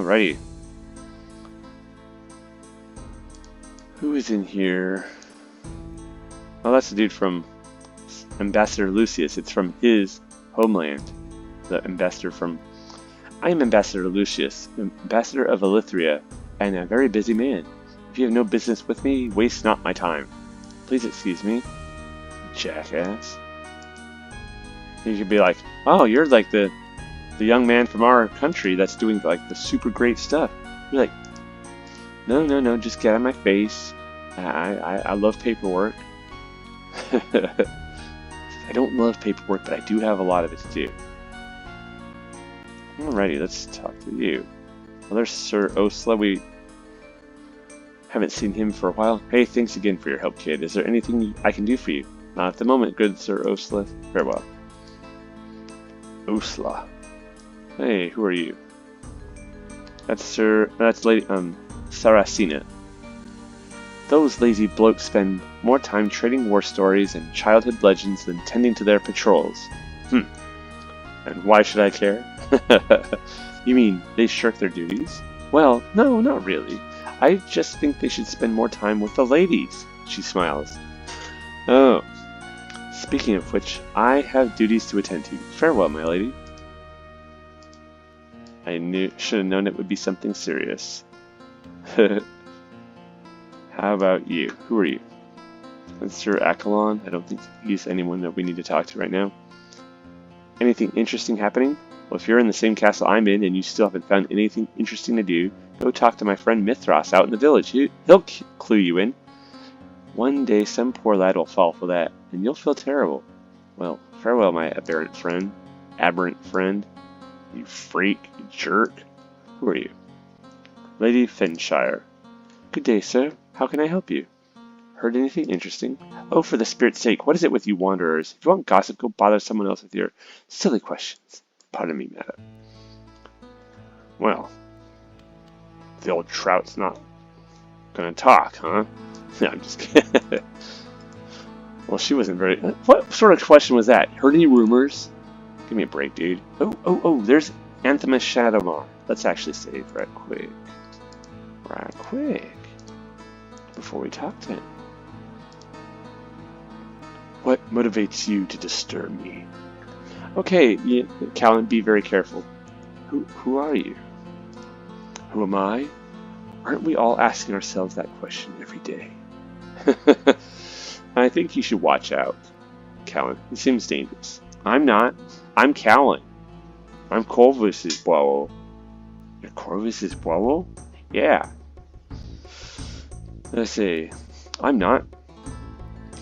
Alrighty. Who is in here? Oh, that's the dude from Ambassador Lucius. It's from his homeland. The ambassador from... I am Ambassador Lucius, Ambassador of Elithria, and a very busy man. If you have no business with me, waste not my time. Please excuse me, jackass. You could be like, oh, you're like the young man from our country that's doing like the super great stuff. You're like, no, just get out of my face. I love paperwork. I don't love paperwork, but I do have a lot of it to do. Alrighty, let's talk to you. Well, there's Sir Osla. We haven't seen him for a while. Hey, thanks again for your help, kid. Is there anything I can do for you? Not at the moment, good Sir Osla. Farewell. Osla. Hey, who are you? That's Lady Saracina. Those lazy blokes spend more time trading war stories and childhood legends than tending to their patrols. And why should I care? You mean they shirk their duties? Well, no, not really. I just think they should spend more time with the ladies. She smiles. Oh. Speaking of which, I have duties to attend to. Farewell, my lady. I should have known it would be something serious. How about you? Who are you? That's Sir Callan. I don't think he's anyone that we need to talk to right now. Anything interesting happening? Well, if you're in the same castle I'm in and you still haven't found anything interesting to do, go talk to my friend Mithras out in the village. He'll clue you in. One day some poor lad will fall for that, and you'll feel terrible. Well, farewell, my aberrant friend. You freak, you jerk. Who are you? Lady Fenshire. Good day, sir. How can I help you? Heard anything interesting? Oh, for the spirit's sake, what is it with you wanderers? If you want gossip, go bother someone else with your silly questions. Pardon me, madam. Well, the old trout's not gonna talk, huh? No, I'm just kidding. Well, she wasn't very... What sort of question was that? Heard any rumors? Give me a break, dude. Oh, there's Anthamas Shadomar. Let's actually save right quick. Before we talk to him. What motivates you to disturb me? Okay, Callan, be very careful. Who are you? Who am I? Aren't we all asking ourselves that question every day? I think you should watch out, Callan. He seems dangerous. I'm not. I'm Callan. I'm Corvus's Bowo. You're Corvus's Bowo? Yeah. Let's see. I'm not.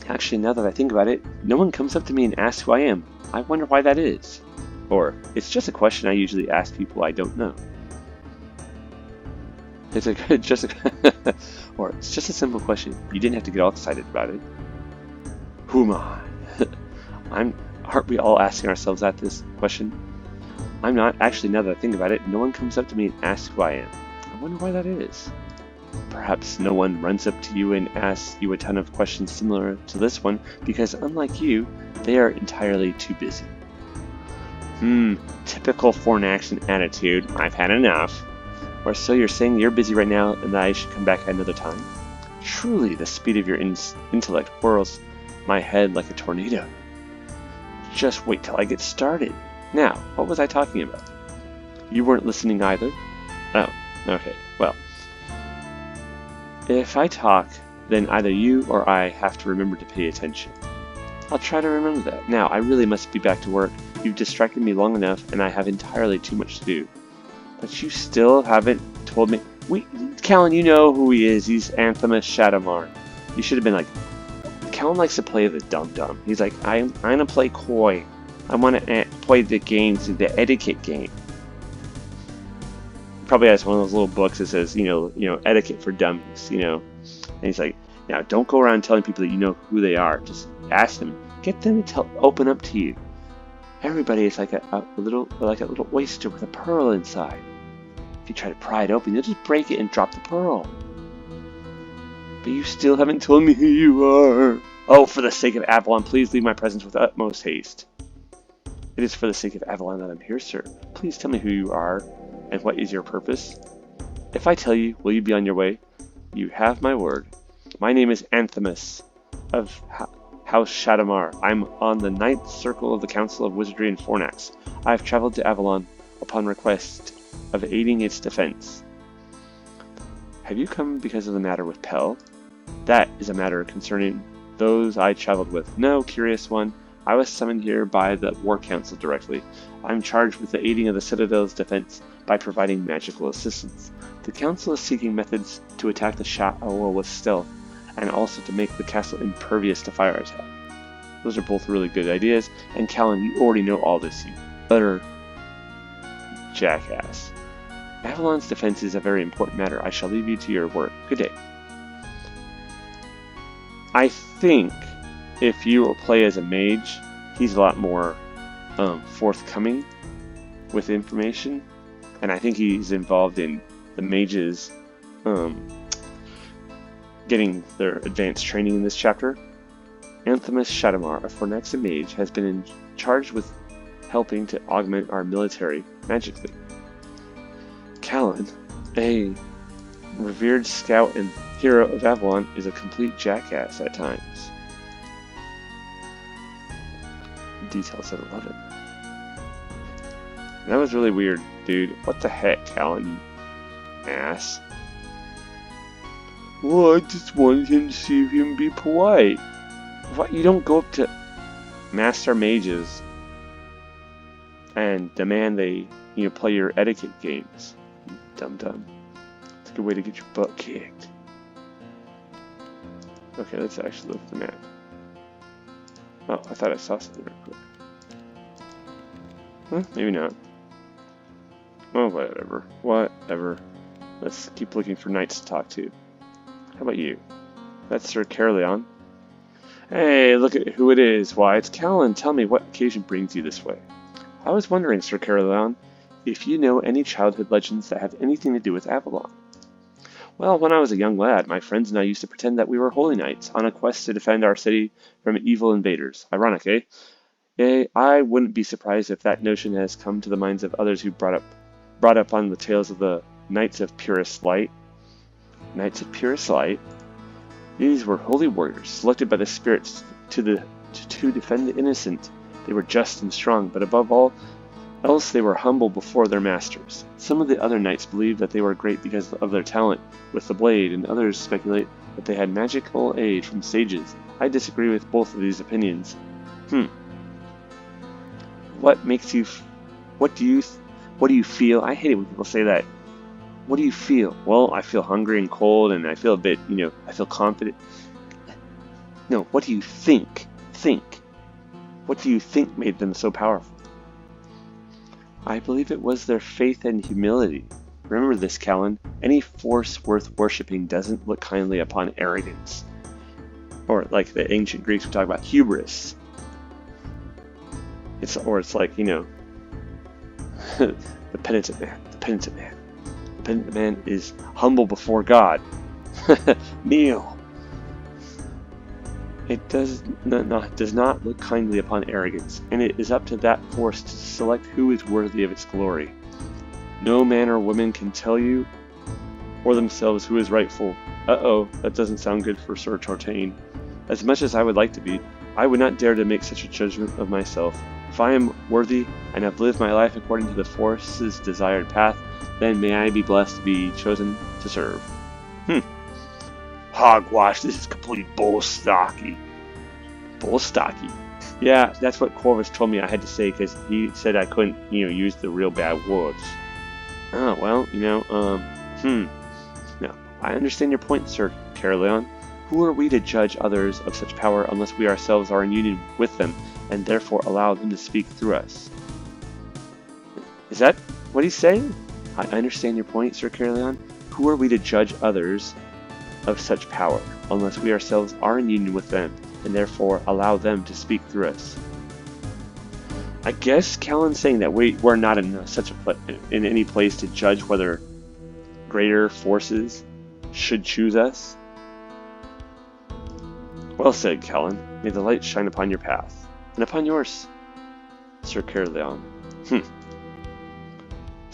Actually, now that I think about it, no one comes up to me and asks who I am. I wonder why that is. Or, it's just a question I usually ask people I don't know. Or it's just a simple question. You didn't have to get all excited about it. Who am I? Aren't we all asking ourselves this question? I'm not. Actually, now that I think about it, no one comes up to me and asks who I am. I wonder why that is. Perhaps no one runs up to you and asks you a ton of questions similar to this one because, unlike you, they are entirely too busy. Typical foreign accent attitude. I've had enough. Or so you're saying you're busy right now and that I should come back at another time? Truly, the speed of your intellect whirls my head like a tornado. Just wait till I get started. Now, what was I talking about? You weren't listening either? Oh, okay, well. If I talk, then either you or I have to remember to pay attention. I'll try to remember that. Now, I really must be back to work. You've distracted me long enough, and I have entirely too much to do. But you still haven't told me... Callan, you know who he is. He's Anthamas Shadomar. You should have been like... Callan likes to play the dum-dum. He's like, I'm gonna play coy. I want to play the games, the etiquette game. Probably has one of those little books that says, you know, etiquette for dummies, And he's like, now don't go around telling people that you know who they are. Just ask them, get them to open up to you. Everybody is like a little oyster with a pearl inside. If you try to pry it open, you'll just break it and drop the pearl. But you still haven't told me who you are. Oh, for the sake of Avalon, please leave my presence with utmost haste. It is for the sake of Avalon that I'm here, sir. Please tell me who you are. And what is your purpose? If I tell you, will you be on your way? You have my word. My name is Anthamas of House Shadomar. I'm on the 9th Circle of the Council of Wizardry in Fornax. I have traveled to Avalon upon request of aiding its defense. Have you come because of the matter with Pell? That is a matter concerning those I traveled with. No, curious one. I was summoned here by the War Council directly. I'm charged with the aiding of the Citadel's defense by providing magical assistance. The Council is seeking methods to attack the Chateau with stealth, and also to make the castle impervious to fire attack. Those are both really good ideas, and Callan, you already know all this, you utter jackass. Avalon's defense is a very important matter. I shall leave you to your work. Good day. I think if you will play as a mage, he's a lot more forthcoming with information, and I think he's involved in the mages getting their advanced training in this chapter. Anthamas Shadomar, a Fornax mage, has been charged with helping to augment our military magically. Callan, a revered scout and hero of Avalon, is a complete jackass at times. Details at 11. That was really weird, dude. What the heck, Callan, you ass? Well, I just wanted him to see him be polite. What? You don't go up to master mages and demand they, play your etiquette games. You dum-dum. It's a good way to get your butt kicked. Okay, let's actually look at the map. Oh, I thought I saw something real quick. Huh? Maybe not. Well, whatever. Whatever. Let's keep looking for knights to talk to. How about you? That's Sir Callan. Hey, look at who it is. Why, it's Callan. Tell me, what occasion brings you this way? I was wondering, Sir Callan, if you know any childhood legends that have anything to do with Avalon. Well, when I was a young lad, my friends and I used to pretend that we were holy knights on a quest to defend our city from evil invaders. Ironic, eh? I wouldn't be surprised if that notion has come to the minds of others who brought up on the tales of the Knights of Purest Light. Knights of Purest Light? These were holy warriors, selected by the spirits to defend the innocent. They were just and strong, but above all else they were humble before their masters. Some of the other knights believed that they were great because of their talent with the blade, and others speculate that they had magical aid from sages. I disagree with both of these opinions. What do you feel? I hate it when people say that. What do you feel? Well, I feel hungry and cold, and I feel a bit, I feel confident. No, what do you think? Think. What do you think made them so powerful? I believe it was their faith and humility. Remember this, Callan. Any force worth worshipping doesn't look kindly upon arrogance. Or, like the ancient Greeks would talk about, hubris. It's like, the penitent man. The penitent man. The penitent man is humble before God. Kneel. It does not look kindly upon arrogance, and it is up to that force to select who is worthy of its glory. No man or woman can tell you or themselves who is rightful. Uh-oh, that doesn't sound good for Sir Tortain. As much as I would like to be, I would not dare to make such a judgment of myself. If I am worthy and have lived my life according to the force's desired path, then may I be blessed to be chosen to serve. Hogwash, this is complete bullstocky. Bullstocky. Yeah, that's what Corvus told me I had to say, because he said I couldn't, use the real bad words. Oh, well, No, I understand your point, Sir Callan. Who are we to judge others of such power unless we ourselves are in union with them, and therefore allow them to speak through us? Is that what he's saying? I understand your point, Sir Callan. Who are we to judge others of such power, unless we ourselves are in union with them, and therefore allow them to speak through us? I guess Callan's saying that we're not in any place to judge whether greater forces should choose us. Well said, Callan. May the light shine upon your path, and upon yours, Sir Callan.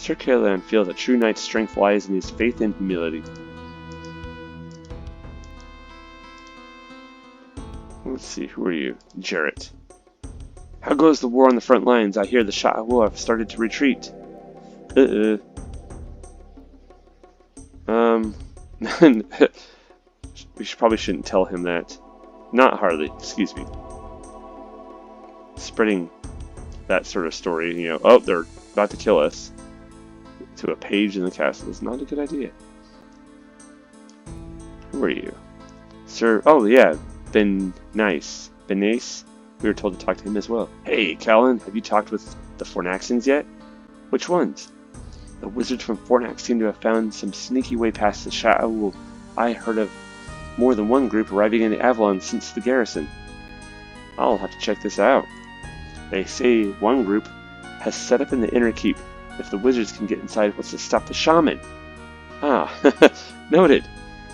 Sir Callan feels a true knight's strength lies in his faith and humility. Let's see, who are you? Jarrett. How goes the war on the front lines? I hear the Shadow have started to retreat. We probably shouldn't tell him that. Not hardly, excuse me. Spreading that sort of story, you know, oh, they're about to kill us, to a page in the castle is not a good idea. Who are you? Sir, oh yeah, Nice. We were told to talk to him as well. Hey, Callan, have you talked with the Fornaxians yet? Which ones? The wizards from Fornax seem to have found some sneaky way past the Shadow. I heard of more than one group arriving in the Avalon since the garrison. I'll have to check this out. They say one group has set up in the inner keep. If the wizards can get inside, what's to stop the shaman? Ah, noted.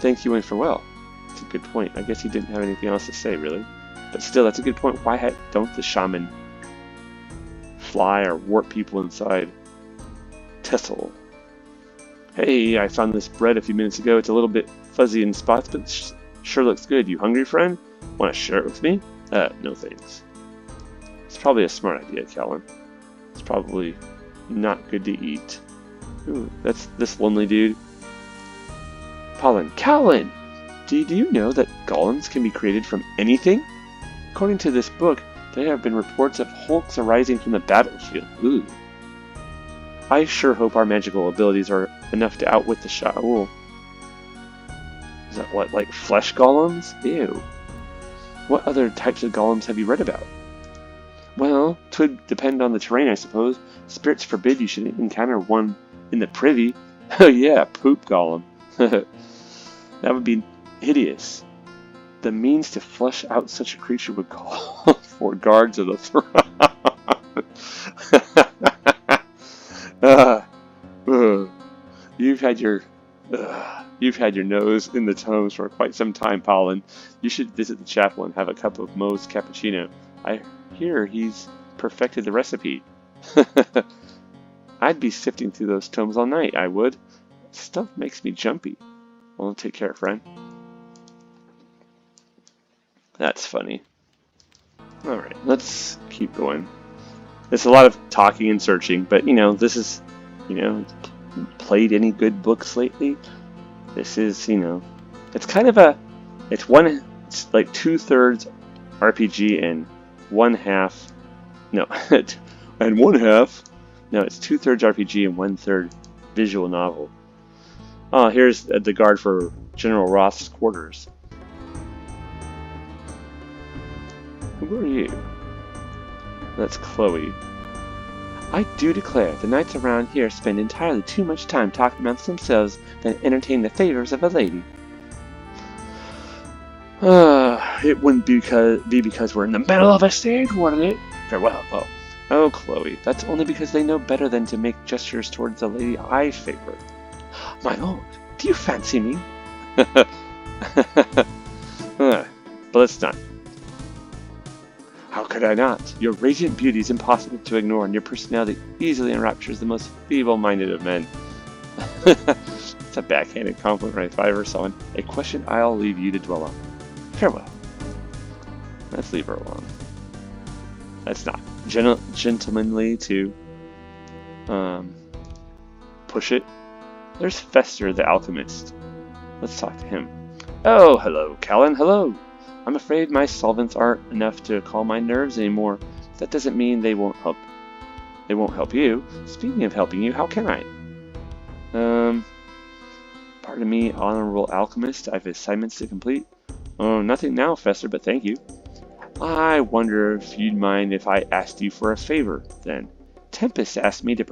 Thank you and farewell. That's a good point. I guess he didn't have anything else to say, really. But still, that's a good point. Why don't the shaman fly or warp people inside? Tessel. Hey, I found this bread a few minutes ago. It's a little bit fuzzy in spots, but sure looks good. You hungry, friend? Want to share it with me? No thanks. It's probably a smart idea, Callan. It's probably not good to eat. Ooh, that's this lonely dude. Callan! Did you know that golems can be created from anything? According to this book, there have been reports of hulks arising from the battlefield. Ooh. I sure hope our magical abilities are enough to outwit the Shaul. Is that what, like flesh golems? Ew. What other types of golems have you read about? Well, it would depend on the terrain, I suppose. Spirits forbid you should encounter one in the privy. Oh yeah, poop golem. That would be hideous. The means to flush out such a creature would call for guards of the throne. You've had your nose in the tomes for quite some time, Callan. You should visit the chapel and have a cup of Moe's cappuccino. I hear he's perfected the recipe. I'd be sifting through those tomes all night, I would. Stuff makes me jumpy. Well, take care, friend. That's funny. Alright, let's keep going. There's a lot of talking and searching, but, you know, this is, you know, played any good books lately? This is, you know, it's kind of a, it's like 2/3 RPG and 1/2, no, and 1/2, no, it's 2/3 RPG and 1/3 visual novel. Oh, here's the guard for General Roth's quarters. Who are you? That's Chloe. I do declare, the knights around here spend entirely too much time talking amongst themselves than entertain the favors of a lady. It wouldn't be because we're in the middle of a stage, wouldn't it? Farewell. Oh, Chloe, that's only because they know better than to make gestures towards the lady I favor. My lord, do you fancy me? But let's not. How could I not? Your radiant beauty is impossible to ignore, and your personality easily enraptures the most feeble-minded of men. It's a backhanded compliment if I ever saw one. A question I'll leave you to dwell on. Farewell. Let's leave her alone. That's not gentlemanly to push it. There's Fester, the alchemist. Let's talk to him. Oh, hello, Callan, hello. I'm afraid my solvents aren't enough to calm my nerves anymore. That doesn't mean they won't help. They won't help you. Speaking of helping you, how can I? Pardon me, honorable alchemist. I have assignments to complete. Oh, nothing now, Fester, but thank you. I wonder if you'd mind if I asked you for a favor, then. Tempest asked me to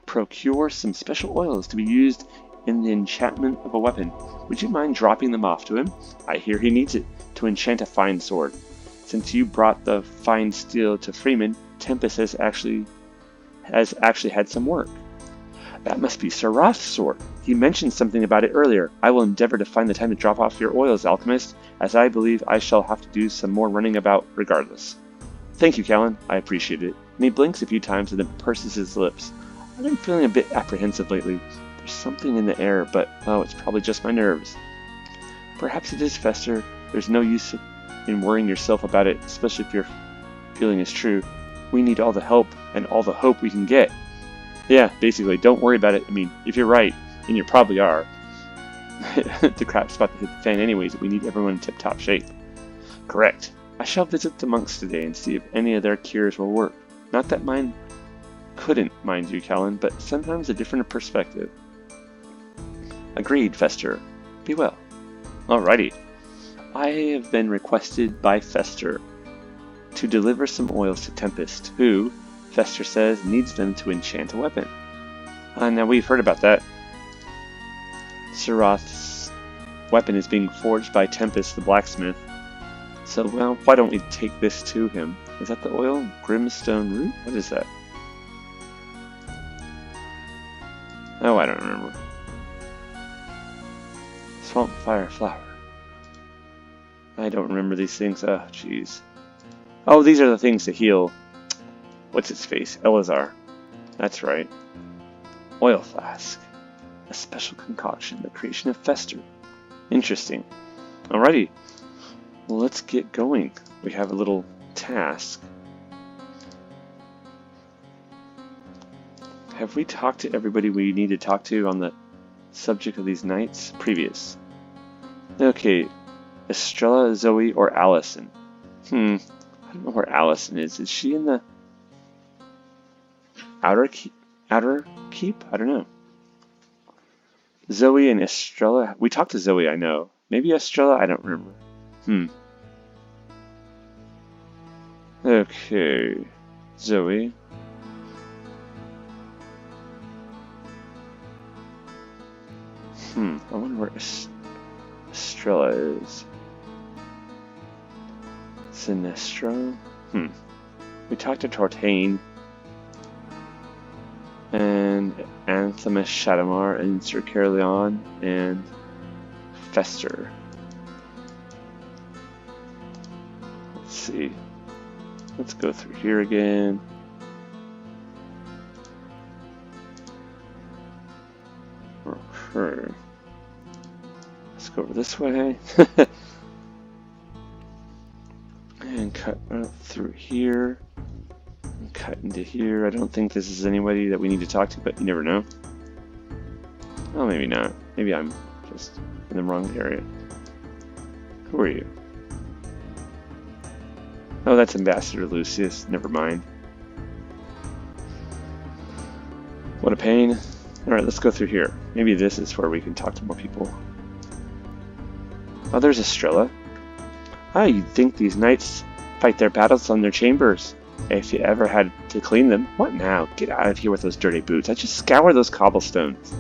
procure some special oils to be used in the enchantment of a weapon. Would you mind dropping them off to him? I hear he needs it to enchant a fine sword. Since you brought the fine steel to Freeman, Tempest has actually had some work. That must be Sir Roth's sword. He mentioned something about it earlier. I will endeavor to find the time to drop off your oils, alchemist, as I believe I shall have to do some more running about regardless. Thank you, Callan. I appreciate it. And he blinks a few times and then purses his lips. I've been feeling a bit apprehensive lately. There's something in the air, but oh, it's probably just my nerves. Perhaps it is, Fester. There's no use in worrying yourself about it, especially if your feeling is true. We need all the help and all the hope we can get. Yeah, basically, don't worry about it. I mean, if you're right, and you probably are, the crap's about to hit the fan anyways. We need everyone in tip-top shape. Correct. I shall visit the monks today and see if any of their cures will work. Not that mine couldn't, mind you, Callan, but sometimes a different perspective. Agreed, Fester. Be well. Alrighty. I have been requested by Fester to deliver some oils to Tempest, who, Fester says, needs them to enchant a weapon. Now we've heard about that. Sir Roth's weapon is being forged by Tempest the blacksmith. So, well, why don't we take this to him? Is that the oil? Grimstone root? What is that? Oh, I don't remember. Swamp fire flower. I don't remember these things. Oh, jeez. Oh, these are the things to heal. What's its face? Elazar. That's right. Oil flask. A special concoction. The creation of Fester. Interesting. Alrighty. Well, let's get going. We have a little task. Have we talked to everybody we need to talk to on the subject of these nights? Previous. Okay. Estrella, Zoe, or Allison? I don't know where Allison is. Is she in the outer keep? I don't know. Zoe and Estrella. We talked to Zoe, I know. Maybe Estrella? I don't remember. Okay. Zoe. I wonder where Estrella is. Sinestro? We talked to Tortain and Anthamas Shadomar and Sir Callan and Fester. Let's see. Let's go through here again. Okay. Let's go over this way. And cut up through here. And cut into here. I don't think this is anybody that we need to talk to, but you never know. Oh, maybe not. Maybe I'm just in the wrong area. Who are you? Oh, that's Ambassador Lucius. Never mind. What a pain. Alright, let's go through here. Maybe this is where we can talk to more people. Oh, there's Estrella. Ah, you'd think these knights fight their battles on their chambers. If you ever had to clean them. What now? Get out of here with those dirty boots. I just scour those cobblestones.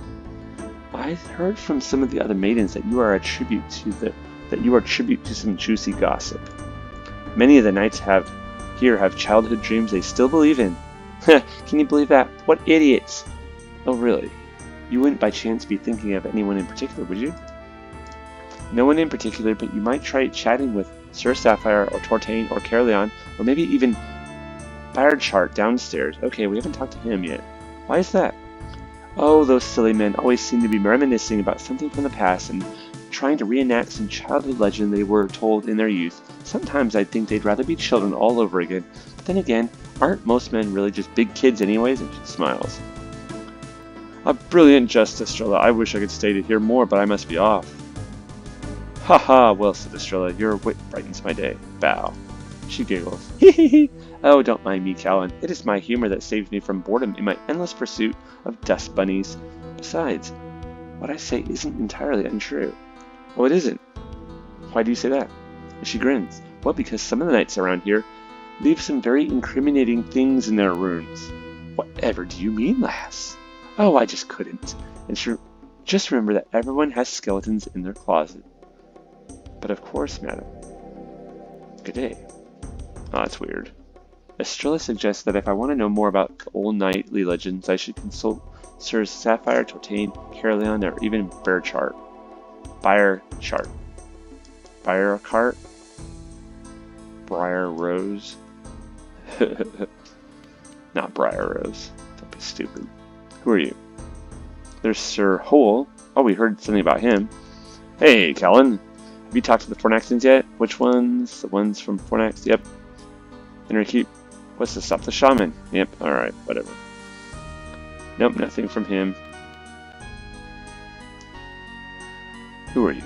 I heard from some of the other maidens that you are a tribute to some juicy gossip. Many of the knights have childhood dreams they still believe in. Can you believe that? What idiots! Oh, really? You wouldn't by chance be thinking of anyone in particular, would you? No one in particular, but you might try chatting with Sir Sapphire or Tortain or Callan, or maybe even Birdchart downstairs. Okay, we haven't talked to him yet. Why is that? Oh, those silly men always seem to be reminiscing about something from the past and trying to reenact some childhood legend they were told in their youth. Sometimes I'd think they'd rather be children all over again, but then again, aren't most men really just big kids anyways? And she smiles. A brilliant jest, Estrella. I wish I could stay to hear more, but I must be off. Ha, well, said Estrella, your wit brightens my day. Bow. She giggles. Hee. Oh, don't mind me, Callan. It is my humor that saves me from boredom in my endless pursuit of dust bunnies. Besides, what I say isn't entirely untrue. Oh, it isn't. Why do you say that? She grins. Well, because some of the knights around here leave some very incriminating things in their rooms. Whatever do you mean, lass? Oh, I just couldn't. And just remember that everyone has skeletons in their closet. But of course, madam. Good day. Oh, that's weird. Estrella suggests that if I want to know more about the old knightly legends, I should consult Sir Sapphire, Tortain, Callan, or even Birdchart. Birdchart. Briar Rose. Not Briar Rose. Don't be stupid. Who are you? There's Sir Hole. Oh, we heard something about him. Hey, Callan. Have you talked to the Fornaxons yet? Which ones? The ones from Fornax? Yep. Interkeep. What's to stop the shaman? Yep. Alright, whatever. Nope, nothing from him. Who are you?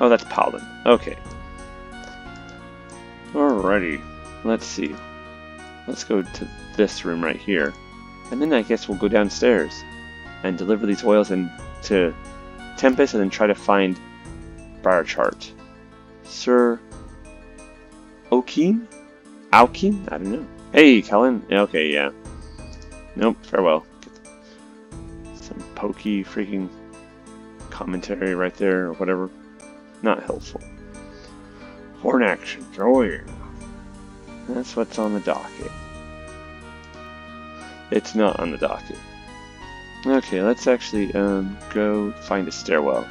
Oh, that's Callan. Okay. Alrighty. Let's see. Let's go to this room right here. And then I guess we'll go downstairs and deliver these oils to Tempest and then try to find Briar Chart. Sir Okeen? Alkeen? I don't know. Hey, Callan. Okay, yeah. Nope, farewell. Some pokey freaking commentary right there or whatever. Not helpful. Horn action. Oh yeah. That's what's on the docket. It's not on the docket. Okay, let's actually go find a stairwell.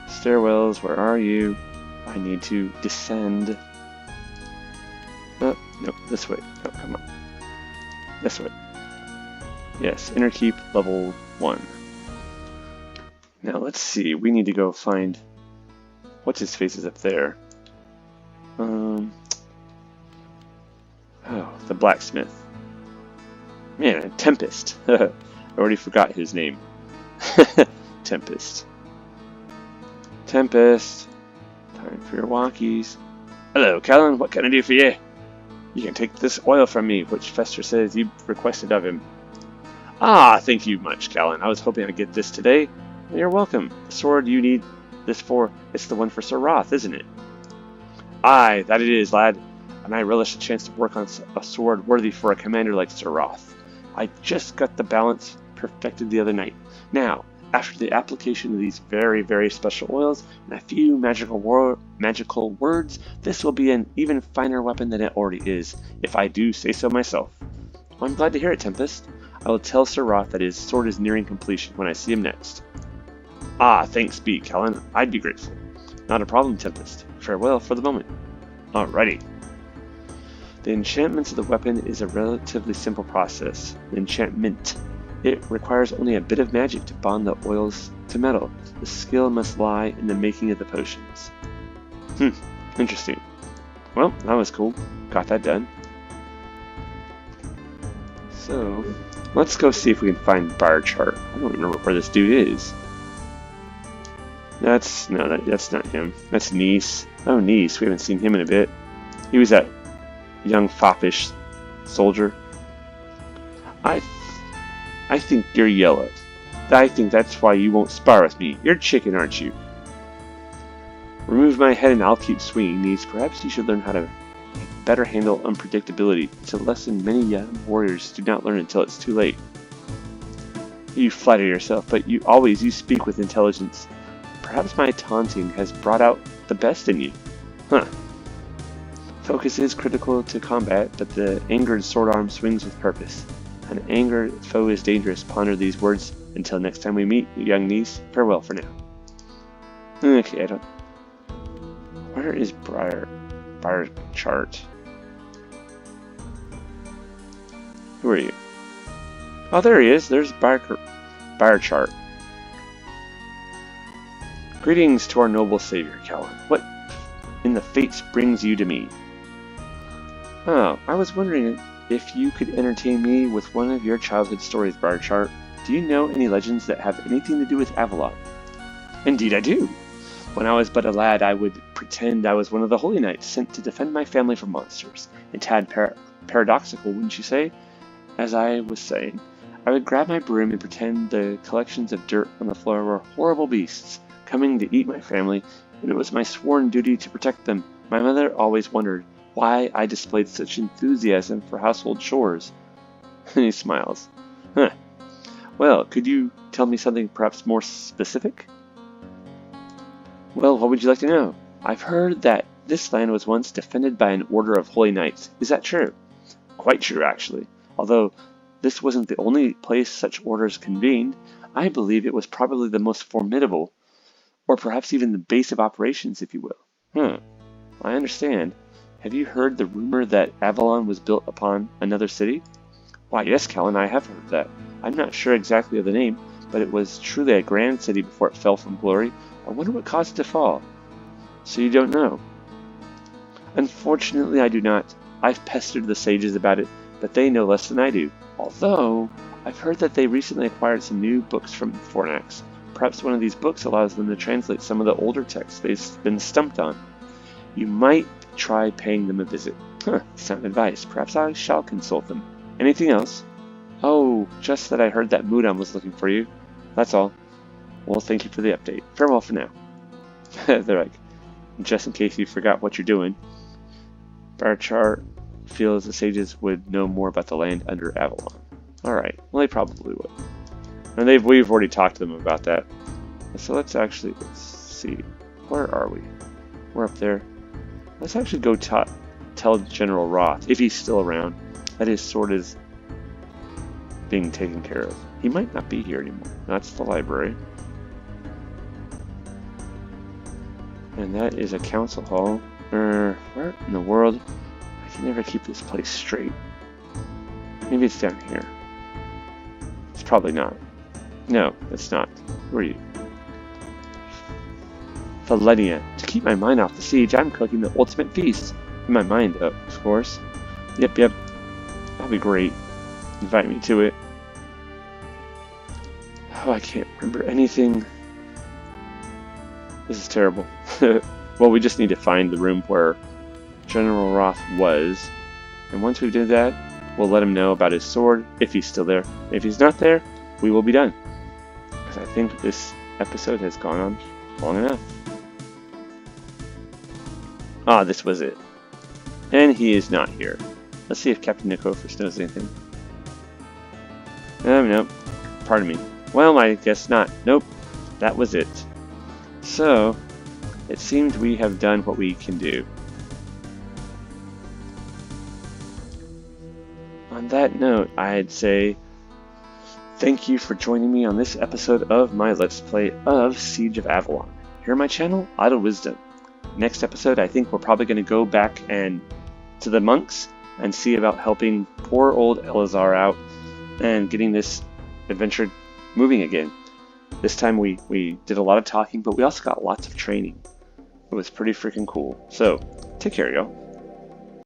Stairwells, where are you? I need to descend. Oh, no, this way. Oh, come on. This way. Yes, inner keep level 1. Now let's see, we need to go find what's his face is up there. Oh, the blacksmith. Man, Tempest. I already forgot his name. Tempest. Tempest. Time for your walkies. Hello, Callan. What can I do for you? You can take this oil from me, which Fester says you requested of him. Ah, thank you much, Callan. I was hoping I'd get this today. You're welcome. The sword you need this for, it's the one for Sir Roth, isn't it? Aye, that it is, lad. And I relish the chance to work on a sword worthy for a commander like Sir Roth. I just got the balance perfected the other night. Now, after the application of these very, very special oils and a few magical words, this will be an even finer weapon than it already is, if I do say so myself. Well, I'm glad to hear it, Tempest. I will tell Sir Roth that his sword is nearing completion when I see him next. Ah, thanks be, Callan. I'd be grateful. Not a problem, Tempest. Farewell for the moment. Alrighty. The enchantments of the weapon is a relatively simple process. The enchantment. It requires only a bit of magic to bond the oils to metal. The skill must lie in the making of the potions. Interesting. Well, that was cool. Got that done. So, let's go see if we can find Briar Chart. I don't remember where this dude is. That's not him. That's Nice. Oh, Nice. We haven't seen him in a bit. He was that young foppish soldier. I think you're yellow. I think that's why you won't spar with me. You're chicken, aren't you? Remove my head and I'll keep swinging these. Perhaps you should learn how to better handle unpredictability. It's a lesson many young warriors do not learn until it's too late. You flatter yourself, but you speak with intelligence. Perhaps my taunting has brought out the best in you. Huh. Focus is critical to combat, but the angered sword arm swings with purpose. An angered foe is dangerous. Ponder these words until next time we meet, young niece. Farewell for now. Okay, Where is Briar Chart? Who are you? Oh, there he is. There's Briar Chart. Greetings to our noble savior, Callan. What in the fates brings you to me? Oh, I was wondering if you could entertain me with one of your childhood stories, Briar Chart. Do you know any legends that have anything to do with Avalon? Indeed I do. When I was but a lad, I would pretend I was one of the holy knights sent to defend my family from monsters. A tad paradoxical, wouldn't you say? As I was saying, I would grab my broom and pretend the collections of dirt on the floor were horrible beasts coming to eat my family, and it was my sworn duty to protect them. My mother always wondered why I displayed such enthusiasm for household chores. And he smiles. Huh. Well, could you tell me something perhaps more specific? Well, what would you like to know? I've heard that this land was once defended by an order of holy knights. Is that true? Quite true, actually. Although this wasn't the only place such orders convened, I believe it was probably the most formidable, or perhaps even the base of operations, if you will. I understand. Have you heard the rumor that Avalon was built upon another city? Why, yes, Callan, I have heard that. I'm not sure exactly of the name, but it was truly a grand city before it fell from glory. I wonder what caused it to fall. So you don't know? Unfortunately, I do not. I've pestered the sages about it, but they know less than I do. Although, I've heard that they recently acquired some new books from Fornax. Perhaps one of these books allows them to translate some of the older texts they've been stumped on. You might try paying them a visit. Sound advice. Perhaps I shall consult them. Anything else? Oh, just that I heard that Mudan was looking for you. That's all. Well, thank you for the update. Farewell for now. They're like, just in case you forgot what you're doing. Barchar feels the sages would know more about the land under Avalon. Alright, well they probably would. And we've already talked to them about that. So let's see. Where are we? We're up there. Let's actually go tell General Roth, if he's still around, that his sword is being taken care of. He might not be here anymore. That's the library. And that is a council hall. Where in the world? I can never keep this place straight. Maybe it's down here. It's probably not. No, it's not. Who are you? Valenia. To keep my mind off the siege, I'm cooking the ultimate feast. In my mind, of course. Yep. That'll be great. Invite me to it. Oh, I can't remember anything. This is terrible. Well, we just need to find the room where General Roth was. And once we do that, we'll let him know about his sword, if he's still there. If he's not there, we will be done. Because I think this episode has gone on long enough. Ah, this was it. And he is not here. Let's see if Captain Nicophorus knows anything. Nope. Pardon me. Well, I guess not. Nope. That was it. So, it seems we have done what we can do. On that note, I'd say thank you for joining me on this episode of my Let's Play of Siege of Avalon. Here on my channel, Idle Wisdom. Next episode, I think we're probably going to go back and to the monks and see about helping poor old Elazar out and getting this adventure moving again. This time we did a lot of talking, but we also got lots of training. It was pretty freaking cool. So, take care, y'all.